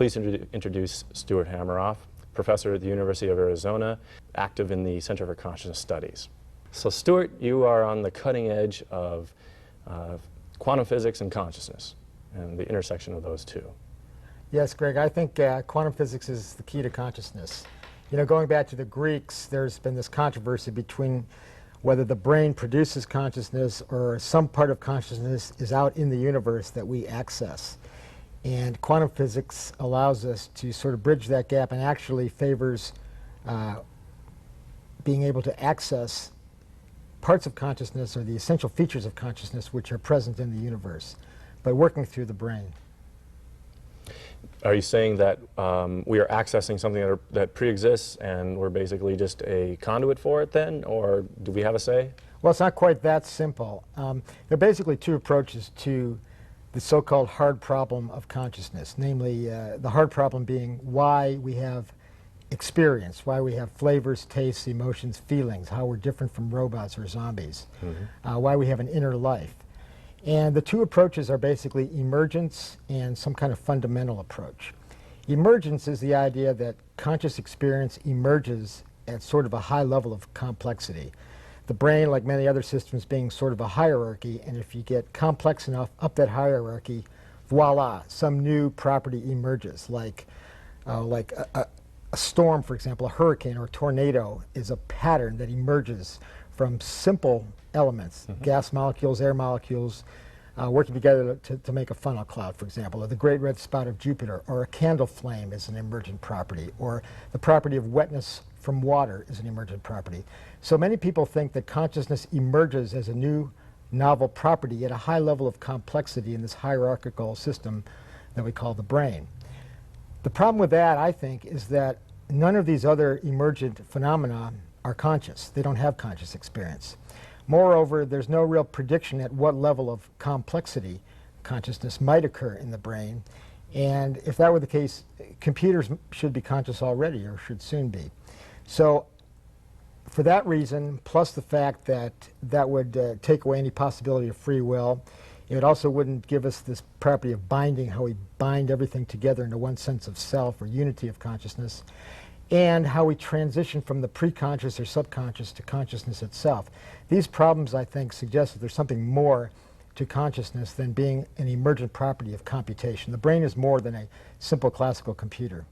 please introduce Stuart Hameroff, professor at the University of Arizona, active in the Center for Consciousness Studies. So Stuart, you are on the cutting edge of quantum physics and consciousness, and the intersection of those two. Yes, Greg, I think quantum physics is the key to consciousness. You know, going back to the Greeks, there's been this controversy between whether the brain produces consciousness or some part of consciousness is out in the universe that we access. And quantum physics allows us to sort of bridge that gap and actually favors being able to access parts of consciousness or the essential features of consciousness which are present in the universe by working through the brain. Are you saying that we are accessing something that pre-exists and we're basically just a conduit for it then, or do we have a say? Well, it's not quite that simple. There are basically two approaches to the so-called hard problem of consciousness, namely the hard problem being why we have experience, why we have flavors, tastes, emotions, feelings, how we're different from robots or zombies, why we have an inner life. And the two approaches are basically emergence and some kind of fundamental approach. Emergence is the idea that conscious experience emerges at sort of a high level of complexity. The brain, like many other systems, being sort of a hierarchy, and if you get complex enough up that hierarchy, voila, some new property emerges, like a storm, for example, a hurricane or a tornado is a pattern that emerges from simple elements, gas molecules, air molecules, working together to make a funnel cloud, for example, or the great red spot of Jupiter, or a candle flame is an emergent property, or the property of wetness from water is an emergent property. So many people think that consciousness emerges as a new novel property at a high level of complexity in this hierarchical system that we call the brain. The problem with that, I think, is that none of these other emergent phenomena are conscious. They don't have conscious experience. Moreover, there's no real prediction at what level of complexity consciousness might occur in the brain. And if that were the case, computers should be conscious already or should soon be. So for that reason, plus the fact that that would take away any possibility of free will, it also wouldn't give us this property of binding, how we bind everything together into one sense of self or unity of consciousness, and how we transition from the preconscious or subconscious to consciousness itself. These problems, I think, suggest that there's something more to consciousness than being an emergent property of computation. The brain is more than a simple classical computer.